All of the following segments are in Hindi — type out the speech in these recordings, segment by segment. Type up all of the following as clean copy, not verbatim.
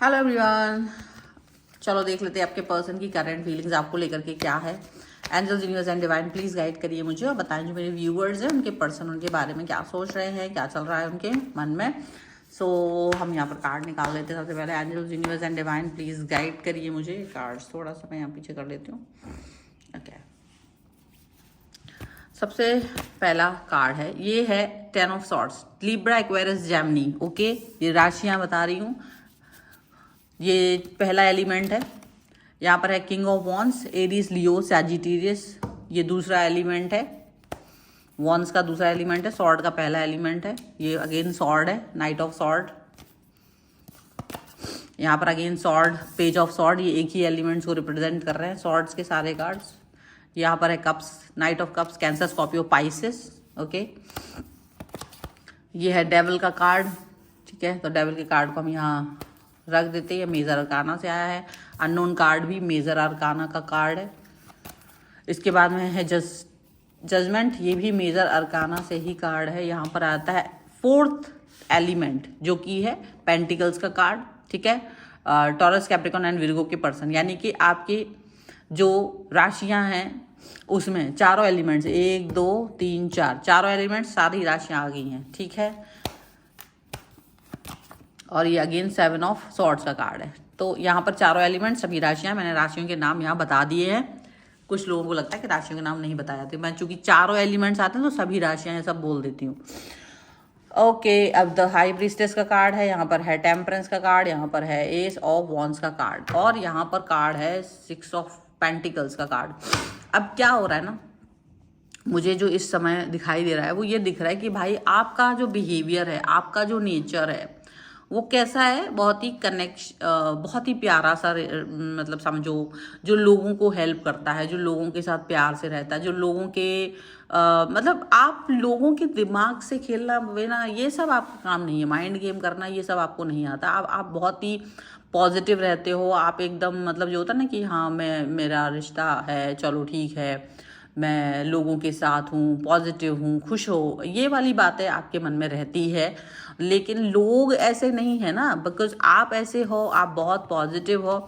Hello everyone. चलो देख लेते हैं आपके पर्सन की करंट फीलिंग्स आपको लेकर के क्या है। Angels, universe and divine please guide करिए मुझे और बताएं जो मेरे व्यूअर्स हैं उनके पर्सन उनके बारे में क्या सोच रहे हैं, क्या चल रहा है उनके मन में। सो हम यहाँ पर कार्ड निकाल लेते हैं। सबसे पहले angels, universe and divine please guide करिए मुझे। कार्ड्स थोड़ा सा मैं यहाँ पीछे कर लेती हूँ। ओके, सबसे पहला कार्ड है, ये है 10 of swords, Libra, Aquarius, Gemini. Okay, ये राशियाँ बता रही हूँ। ये पहला एलिमेंट है। यहाँ पर है king of wands, Aries, Leo, Sagittarius. ये दूसरा एलिमेंट है, वॉन्स का दूसरा एलिमेंट है। सॉर्ड का पहला एलिमेंट है। ये अगेन सॉर्ड है, नाइट ऑफ सॉर्ड। यहाँ पर again sword, page of sword. ये एक ही एलिमेंट्स को रिप्रेजेंट कर रहे हैं, सॉर्ड्स के सारे कार्ड्स। यहाँ पर है cups, night of cups, cancer, Scorpio, Pisces. Okay, ये है डेविल का कार्ड। ठीक है, तो डेविल के कार्ड को हम यहाँ रख देते हैं। मेजर अरकाना से आया है। अननोन कार्ड भी मेजर अरकाना का कार्ड है। इसके बाद में है जजमेंट, ये भी मेजर अरकाना से ही कार्ड है। यहाँ पर आता है फोर्थ एलिमेंट जो कि है पेंटिकल्स का कार्ड। ठीक है, टॉरस, कैप्रिकॉर्न एंड विर्गो के पर्सन, यानी कि आपकी जो राशियां हैं उसमें चारों एलिमेंट्स, 1 2 3 4, चारों एलिमेंट्स सारी राशियां आ गई हैं। ठीक है, और ये अगेन 7 ऑफ सॉर्ड्स का कार्ड है। तो यहाँ पर चारों एलिमेंट, सभी राशियां, मैंने राशियों के नाम यहाँ बता दिए हैं। कुछ लोगों को लगता है कि राशियों के नाम नहीं बताए जाते, मैं चूंकि चारों एलिमेंट्स आते हैं तो सभी राशियां ये सब बोल देती हूँ। ओके, अब द हाई प्रीस्टेस का कार्ड है। यहाँ पर है टेम्परेंस का कार्ड, यहाँ पर है एस ऑफ वॉन्स का कार्ड, और यहाँ पर कार्ड है 6 ऑफ पेंटिकल्स का कार्ड। अब क्या हो रहा है ना, मुझे जो इस समय दिखाई दे रहा है वो ये दिख रहा है कि भाई आपका जो बिहेवियर है, आपका जो नेचर है वो कैसा है, बहुत ही बहुत ही प्यारा सा, मतलब समझो, जो लोगों को हेल्प करता है, जो लोगों के साथ प्यार से रहता है, जो लोगों के मतलब आप लोगों के दिमाग से खेलना वेना, ये सब आपका काम नहीं है। माइंड गेम करना ये सब आपको नहीं आता। आप बहुत ही पॉजिटिव रहते हो। आप एकदम, मतलब जो होता है ना कि हाँ मेरा रिश्ता है, चलो ठीक है, मैं लोगों के साथ हूँ, पॉजिटिव हूँ, खुश हो, ये वाली बातें आपके मन में रहती है। लेकिन लोग ऐसे नहीं है ना, बिकॉज आप ऐसे हो, आप बहुत पॉजिटिव हो,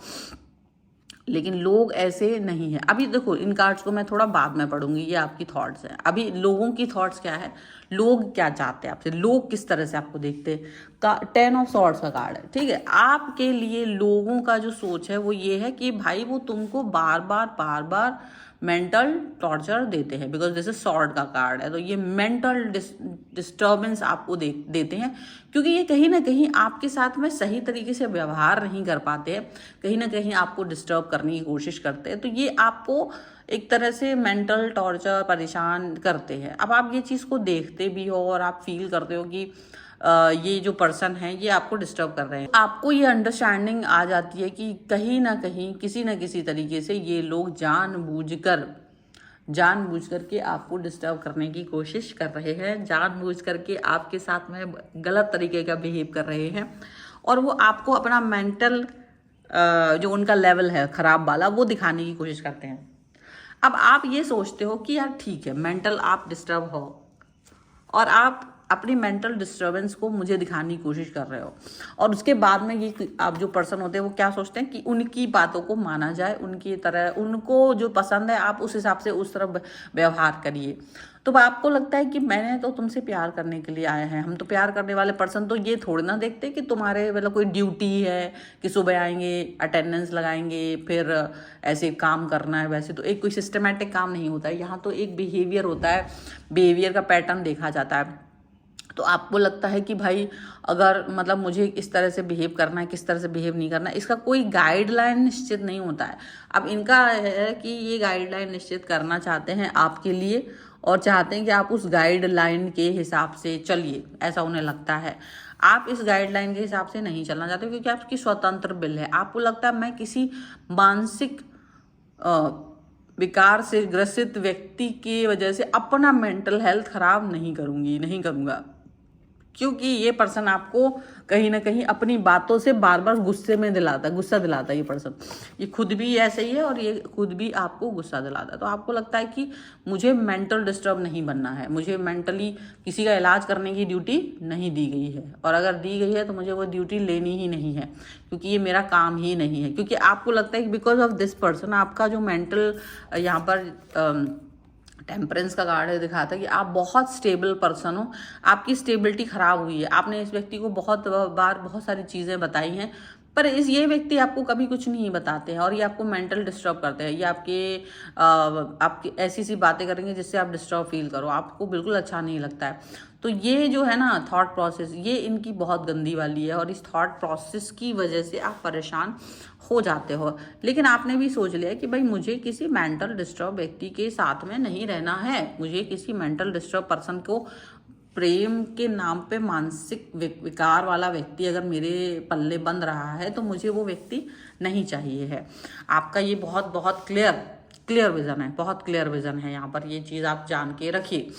लेकिन लोग ऐसे नहीं है। अभी देखो, इन कार्ड्स को मैं थोड़ा बाद में पढ़ूंगी, ये आपकी थॉट्स हैं। अभी लोगों की थॉट्स क्या है, लोग क्या चाहते हैं आपसे, लोग किस तरह से आपको देखते हैं। 10 ऑफ सॉर्ड्स का कार्ड है। ठीक है, आपके लिए लोगों का जो सोच है वो ये है कि भाई वो तुमको बार बार मेंटल टॉर्चर देते हैं, बिकॉज दिस इज सॉर्ड का कार्ड है। तो ये मेंटल डिस्टर्बेंस आपको देते हैं, क्योंकि ये कहीं ना कहीं आपके साथ में सही तरीके से व्यवहार नहीं कर पाते हैं, कहीं ना कहीं आपको डिस्टर्ब करने की कोशिश करते हैं। तो ये आपको एक तरह से मेंटल टॉर्चर, परेशान करते हैं। अब आप ये चीज़ को देखते भी हो और आप फील करते हो कि ये जो पर्सन है ये आपको डिस्टर्ब कर रहे हैं। आपको ये अंडरस्टैंडिंग आ जाती है कि कहीं ना कहीं, किसी ना किसी तरीके से ये लोग जानबूझ करके आपको डिस्टर्ब करने की कोशिश कर रहे हैं, जानबूझ करके आपके साथ में गलत तरीके का बिहेव कर रहे हैं, और वो आपको अपना मेंटल जो उनका लेवल है खराब वाला, वो दिखाने की कोशिश करते हैं। अब आप ये सोचते हो कि यार ठीक है, मेंटल आप डिस्टर्ब हो और आप अपनी मेंटल डिस्टर्बेंस को मुझे दिखाने की कोशिश कर रहे हो, और उसके बाद में ये आप जो पर्सन होते हैं वो क्या सोचते हैं कि उनकी बातों को माना जाए, उनकी तरह, उनको जो पसंद है आप उस हिसाब से उस तरफ व्यवहार करिए। तो आपको लगता है कि मैंने तो तुमसे प्यार करने के लिए आया है, हम तो प्यार करने वाले पर्सन तो ये थोड़ी ना देखते कि तुम्हारे मतलब कोई ड्यूटी है कि सुबह आएंगे, अटेंडेंस लगाएंगे, फिर ऐसे काम करना है। वैसे तो एक कोई सिस्टमेटिक काम नहीं होता है, यहाँ तो एक बिहेवियर होता है, बिहेवियर का पैटर्न देखा जाता है। तो आपको लगता है कि भाई अगर मतलब मुझे इस तरह से बिहेव करना है, किस तरह से बिहेव नहीं करना है, इसका कोई गाइडलाइन निश्चित नहीं होता है। अब इनका है कि ये गाइडलाइन निश्चित करना चाहते हैं आपके लिए, और चाहते हैं कि आप उस गाइडलाइन के हिसाब से चलिए, ऐसा उन्हें लगता है। आप इस गाइडलाइन के हिसाब से नहीं चलना चाहते, क्योंकि आपकी स्वतंत्र बिल है। आपको लगता है मैं किसी मानसिक विकार से ग्रसित व्यक्ति की वजह से अपना मेंटल हेल्थ खराब नहीं करूँगा। क्योंकि ये पर्सन आपको कहीं ना कहीं अपनी बातों से बार बार गुस्सा दिलाता है। ये पर्सन, ये खुद भी ऐसे ही है और ये खुद भी आपको गुस्सा दिलाता है। तो आपको लगता है कि मुझे मेंटल डिस्टर्ब नहीं बनना है, मुझे मेंटली किसी का इलाज करने की ड्यूटी नहीं दी गई है, और अगर दी गई है तो मुझे वो ड्यूटी लेनी ही नहीं है, क्योंकि ये मेरा काम ही नहीं है। क्योंकि आपको लगता है कि बिकॉज ऑफ दिस पर्सन, आपका जो मेंटल यहाँ पर टेम्परेंस का कार्ड है, दिखाता है कि आप बहुत स्टेबल पर्सन हो, आपकी स्टेबिलिटी खराब हुई है। आपने इस व्यक्ति को बहुत बार बहुत सारी चीज़ें बताई हैं, पर ये व्यक्ति आपको कभी कुछ नहीं बताते हैं, और ये आपको मेंटल डिस्टर्ब करते हैं। ये आपकी ऐसी सी बातें करेंगे जिससे आप डिस्टर्ब फील करो, आपको बिल्कुल अच्छा नहीं लगता है। तो ये जो है ना थॉट प्रोसेस, ये इनकी बहुत गंदी वाली है, और इस थॉट प्रोसेस की वजह से आप परेशान हो जाते हो। लेकिन आपने भी सोच लिया कि भाई मुझे किसी मेंटल डिस्टर्ब व्यक्ति के साथ में नहीं रहना है, मुझे किसी मेंटल डिस्टर्ब पर्सन को, प्रेम के नाम पे मानसिक विकार वाला व्यक्ति अगर मेरे पल्ले बंद रहा है तो मुझे वो व्यक्ति नहीं चाहिए है। आपका ये बहुत बहुत क्लियर विजन है, बहुत क्लियर विजन है यहाँ पर, ये चीज़ आप जान के रखिए।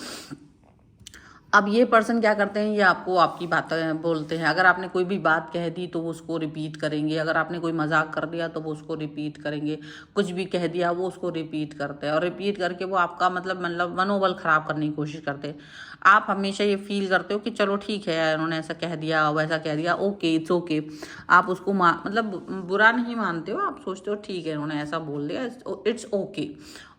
अब ये पर्सन क्या करते हैं, ये आपको आपकी बातें बोलते हैं। अगर आपने कोई भी बात कह दी तो वो उसको रिपीट करेंगे, अगर आपने कोई मजाक कर दिया तो वो उसको रिपीट करेंगे, कुछ भी कह दिया वो उसको रिपीट करते हैं, और रिपीट करके वो आपका मतलब मनोबल ख़राब करने की कोशिश करते हैं। आप हमेशा ये फील करते हो कि चलो ठीक है, उन्होंने ऐसा कह दिया वैसा कह दिया, ओके इट्स ओके। आप उसको मतलब बुरा नहीं मानते हो, आप सोचते हो ठीक है उन्होंने ऐसा बोल दिया, इट्स ओके।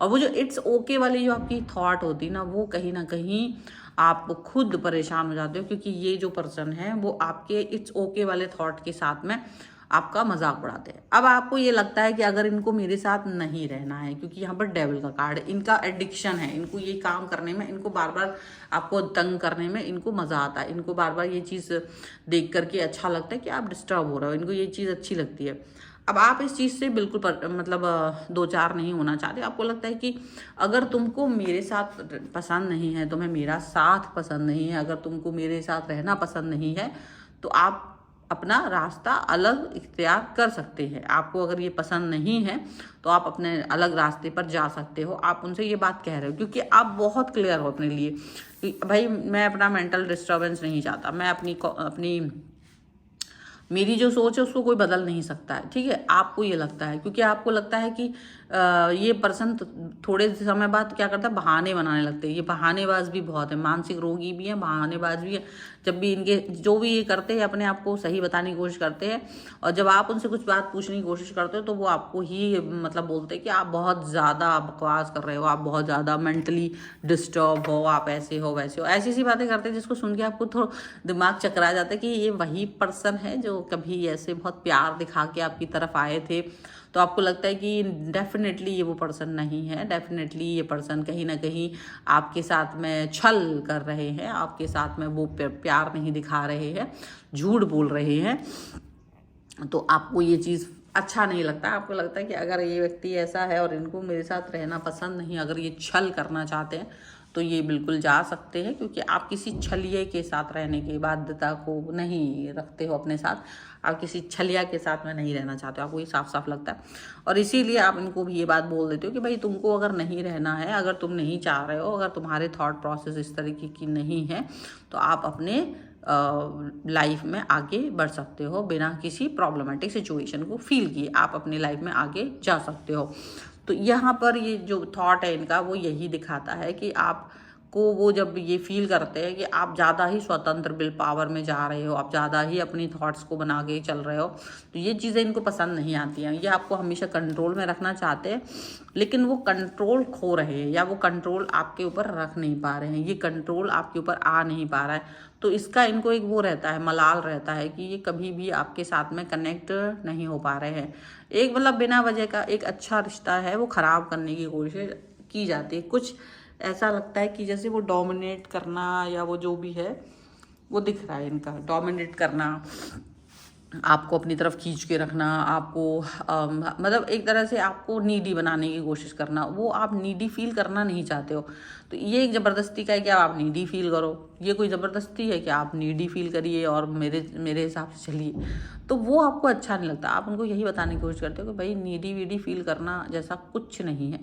और वो जो इट्स ओके वाली जो आपकी थॉट होती ना, वो कहीं ना कहीं आप खुद परेशान हो जाते हो, क्योंकि ये जो पर्सन है वो आपके इट्स ओके वाले थॉट के साथ में आपका मजाक उड़ाते हैं। अब आपको ये लगता है कि अगर इनको मेरे साथ नहीं रहना है, क्योंकि यहाँ पर डेविल का कार्ड है, इनका एडिक्शन है, इनको ये काम करने में, इनको बार बार आपको तंग करने में इनको मजा आता है, इनको बार बार ये चीज़ देख करके अच्छा लगता है कि आप डिस्टर्ब हो रहे हो, इनको ये चीज़ अच्छी लगती है। अब आप इस चीज़ से बिल्कुल मतलब दो चार नहीं होना चाहते। आपको लगता है कि अगर तुमको मेरे साथ पसंद नहीं है, तुम्हें मेरा साथ पसंद नहीं है, अगर तुमको मेरे साथ रहना पसंद नहीं है, तो आप अपना रास्ता अलग इख्तियार कर सकते हैं। आपको अगर ये पसंद नहीं है तो आप अपने अलग रास्ते पर जा सकते हो। आप उनसे ये बात कह रहे हो क्योंकि आप बहुत क्लियर हो अपने लिए कि भाई मैं अपना मेंटल डिस्टर्बेंस नहीं चाहता, मैं अपनी मेरी जो सोच है उसको कोई बदल नहीं सकता है, ठीक है। आपको ये लगता है क्योंकि आपको लगता है कि ये पर्सन थोड़े समय बाद क्या करता है, बहाने बनाने लगते हैं। ये बहानेबाज भी बहुत है, मानसिक रोगी भी है, बहानेबाज भी है। जब भी इनके जो भी ये करते हैं अपने आप को सही बताने की कोशिश करते हैं, और जब आप उनसे कुछ बात पूछने की कोशिश करते हो तो वो आपको ही मतलब बोलते हैं कि आप बहुत ज़्यादा बकवास कर रहे हो, आप बहुत ज़्यादा मेंटली डिस्टर्ब हो, आप ऐसे हो वैसे हो, ऐसी सी बातें करते हैं जिसको सुन के आपको थोड़ा दिमाग चकरा जाता है कि ये वही पर्सन है जो कभी ऐसे बहुत प्यार दिखा के आपकी तरफ आए थे। तो आपको लगता है कि डेफिनेटली ये वो पर्सन नहीं है, डेफिनेटली ये पर्सन कहीं ना कहीं आपके साथ में छल कर रहे हैं, आपके साथ में वो प्यार नहीं दिखा रहे हैं, झूठ बोल रहे हैं। तो आपको ये चीज़ अच्छा नहीं लगता। आपको लगता है कि अगर ये व्यक्ति ऐसा है और इनको मेरे साथ रहना पसंद नहीं, अगर ये छल करना चाहते हैं तो ये बिल्कुल जा सकते हैं, क्योंकि आप किसी छलिए के साथ रहने की बाध्यता को नहीं रखते हो अपने साथ, आप किसी छलिया के साथ में नहीं रहना चाहते हो, आपको ये साफ साफ लगता है। और इसीलिए आप इनको भी ये बात बोल देते हो कि भाई तुमको अगर नहीं रहना है, अगर तुम नहीं चाह रहे हो, अगर तुम्हारे थॉट प्रोसेस इस तरीके की नहीं है, तो आप अपने लाइफ में आगे बढ़ सकते हो बिना किसी प्रॉब्लमेटिक सिचुएशन को फील किए, आप अपनी लाइफ में आगे जा सकते हो। तो यहाँ पर ये जो थॉट है इनका वो यही दिखाता है कि आपको वो जब ये फील करते हैं कि आप ज़्यादा ही स्वतंत्र विल पावर में जा रहे हो, आप ज़्यादा ही अपनी थॉट्स को बना के चल रहे हो, तो ये चीज़ें इनको पसंद नहीं आती हैं। ये आपको हमेशा कंट्रोल में रखना चाहते हैं, लेकिन वो कंट्रोल खो रहे हैं या वो कंट्रोल आपके ऊपर रख नहीं पा रहे हैं, ये कंट्रोल आपके ऊपर आ नहीं पा रहा है। तो इसका इनको एक वो रहता है, मलाल रहता है कि ये कभी भी आपके साथ में कनेक्ट नहीं हो पा रहे हैं। एक मतलब बिना वजह का एक अच्छा रिश्ता है वो ख़राब करने की कोशिश की जाती है। कुछ ऐसा लगता है कि जैसे वो डोमिनेट करना या वो जो भी है वो दिख रहा है इनका, डोमिनेट करना, आपको अपनी तरफ खींच के रखना, आपको मतलब एक तरह से आपको नीडी बनाने की कोशिश करना। वो आप नीडी फील करना नहीं चाहते हो, तो ये एक ज़बरदस्ती का है कि आप नीडी फील करो, ये कोई ज़बरदस्ती है कि आप नीडी फील करिए और मेरे हिसाब से चलिए, तो वो आपको अच्छा नहीं लगता। आप उनको यही बताने की कोशिश करते हो कि भाई नीडी वीडी फील करना जैसा कुछ नहीं है।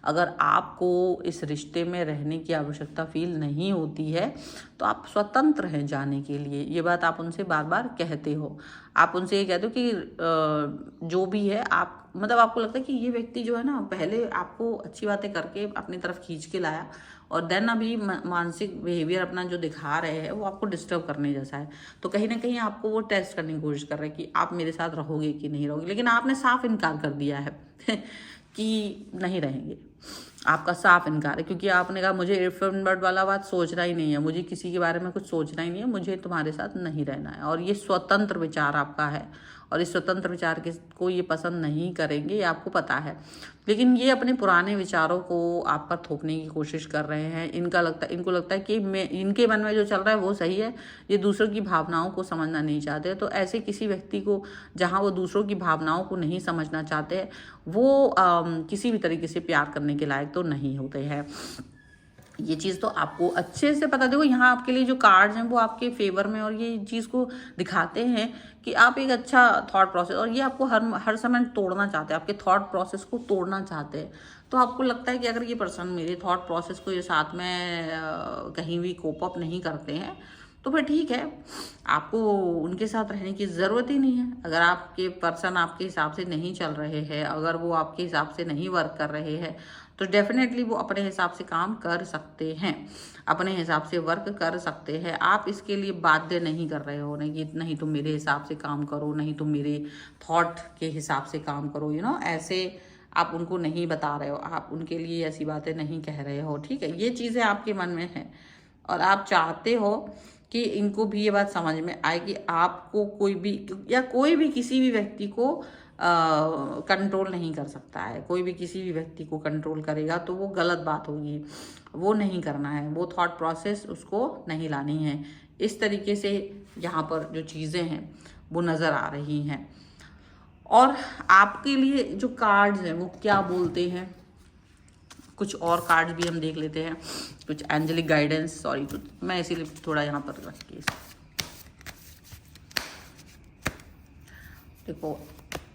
अगर आपको इस रिश्ते में रहने की आवश्यकता फील नहीं होती है तो आप स्वतंत्र हैं जाने के लिए। ये बात आप उनसे बार बार कहते हो। आप उनसे ये कहते हो कि जो भी है आप, मतलब आपको लगता है कि ये व्यक्ति जो है ना, पहले आपको अच्छी बातें करके अपनी तरफ खींच के लाया और देन अभी मानसिक बिहेवियर अपना जो दिखा रहे हैं वो आपको डिस्टर्ब करने जैसा है। तो कहीं ना कहीं आपको वो टेस्ट करने की कोशिश कर रहे हैं कि आप मेरे साथ रहोगे कि नहीं रहोगे, लेकिन आपने साफ इनकार कर दिया है कि नहीं रहेंगे। आपका साफ इनकार है, क्योंकि आपने कहा मुझे इफ एंड बट वाला बात सोचना ही नहीं है, मुझे किसी के बारे में कुछ सोचना ही नहीं है, मुझे तुम्हारे साथ नहीं रहना है। और ये स्वतंत्र विचार आपका है और इस स्वतंत्र विचार को ये पसंद नहीं करेंगे, ये आपको पता है। लेकिन ये अपने पुराने विचारों को आप पर थोपने की कोशिश कर रहे हैं। इनको लगता है कि इनके मन में जो चल रहा है वो सही है, ये दूसरों की भावनाओं को समझना नहीं चाहते। तो ऐसे किसी व्यक्ति को जहाँ वो दूसरों की भावनाओं को नहीं समझना चाहते, वो किसी भी तरीके से प्यार करने के लायक तो नहीं होते हैं। ये चीज़ तो आपको अच्छे से पता। देखो यहाँ आपके लिए जो कार्ड्स हैं वो आपके फेवर में, और ये चीज़ को दिखाते हैं कि आप एक अच्छा थॉट प्रोसेस, और ये आपको हर समय तोड़ना चाहते हैं, आपके थॉट प्रोसेस को तोड़ना चाहते हैं। तो आपको लगता है कि अगर ये पर्सन मेरे थॉट प्रोसेस को ये साथ में कहीं भी कोप अप नहीं करते हैं तो फिर ठीक है, आपको उनके साथ रहने की ज़रूरत ही नहीं है। अगर आपके पर्सन आपके हिसाब से नहीं चल रहे हैं, अगर वो आपके हिसाब से नहीं वर्क कर रहे हैं, तो डेफिनेटली वो अपने हिसाब से काम कर सकते हैं, अपने हिसाब से वर्क कर सकते हैं। आप इसके लिए बाध्य नहीं कर रहे हो नहीं कि नहीं तुम मेरे हिसाब से काम करो, नहीं तुम मेरे थॉट के हिसाब से काम करो, ऐसे आप उनको नहीं बता रहे हो, आप उनके लिए ऐसी बातें नहीं कह रहे हो। ठीक है, ये चीज़ें आपके मन में है और आप चाहते हो कि इनको भी ये बात समझ में आए कि आपको कोई भी किसी भी व्यक्ति को कंट्रोल नहीं कर सकता है। कोई भी किसी भी व्यक्ति को कंट्रोल करेगा तो वो गलत बात होगी, वो नहीं करना है, वो थॉट प्रोसेस उसको नहीं लानी है। इस तरीके से यहाँ पर जो चीज़ें हैं वो नज़र आ रही हैं। और आपके लिए जो कार्ड्स हैं वो क्या बोलते हैं, कुछ और कार्ड्स भी हम देख लेते हैं, कुछ एंजेलिक गाइडेंस। सॉरी, तो मैं इसीलिए थोड़ा यहाँ पर रख के देखो,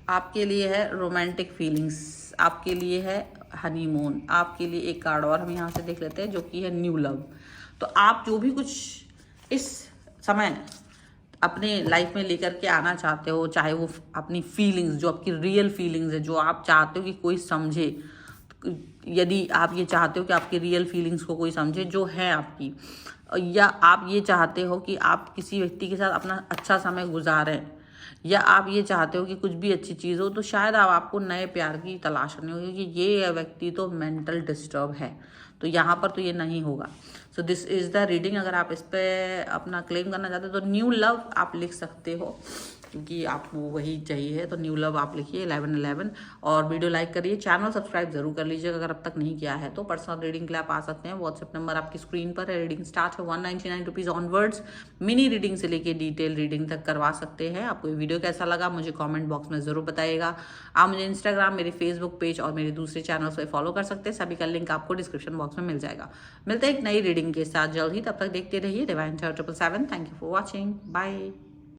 आपके लिए है रोमांटिक फीलिंग्स, आपके लिए है हनीमून, आपके लिए एक कार्ड और हम यहाँ से देख लेते हैं जो कि है न्यू लव। तो आप जो भी कुछ इस समय अपने लाइफ में लेकर के आना चाहते हो, चाहे वो अपनी फीलिंग्स, जो आपकी रियल फीलिंग्स है, जो आप चाहते हो कि कोई समझे, यदि आप ये चाहते हो कि आपकी रियल फीलिंग्स को कोई समझे जो है आपकी, या आप ये चाहते हो कि आप किसी व्यक्ति के साथ अपना अच्छा समय गुजारें, या आप ये चाहते हो कि कुछ भी अच्छी चीज़ हो, तो शायद आपको नए प्यार की तलाश करनी होगी कि ये व्यक्ति तो मेंटल डिस्टर्ब है, तो यहाँ पर तो ये नहीं होगा। So this is the reading. अगर आप इस पर अपना क्लेम करना चाहते हो तो न्यू लव आप लिख सकते हो, क्योंकि आपको वही चाहिए है। तो न्यू लव आप लिखिए 1111 और वीडियो लाइक करिए, चैनल सब्सक्राइब जरूर कर लीजिएगा अगर अब तक नहीं किया है तो। पर्सनल रीडिंग के लिए आप आ सकते हैं, व्हाट्सएप नंबर आपकी स्क्रीन पर है। रीडिंग स्टार्ट है 199 रुपीज़ ऑनवर्ड्स। मिनी रीडिंग से लेके डिटेल रीडिंग तक करवा सकते हैं। आपको ये वीडियो कैसा लगा मुझे कॉमेंट बॉक्स में ज़रूर बताइएगा। आप मुझे इंस्टाग्राम, मेरे फेसबुक पेज और मेरे दूसरे चैनल्स पर फॉलो कर सकते हैं, सभी का लिंक आपको डिस्क्रिप्शन बॉक्स में मिल जाएगा। मिलते हैं एक नई रीडिंग के साथ जल्द ही, तब तक देखते रहिए divine 777। Thank you for watching, bye.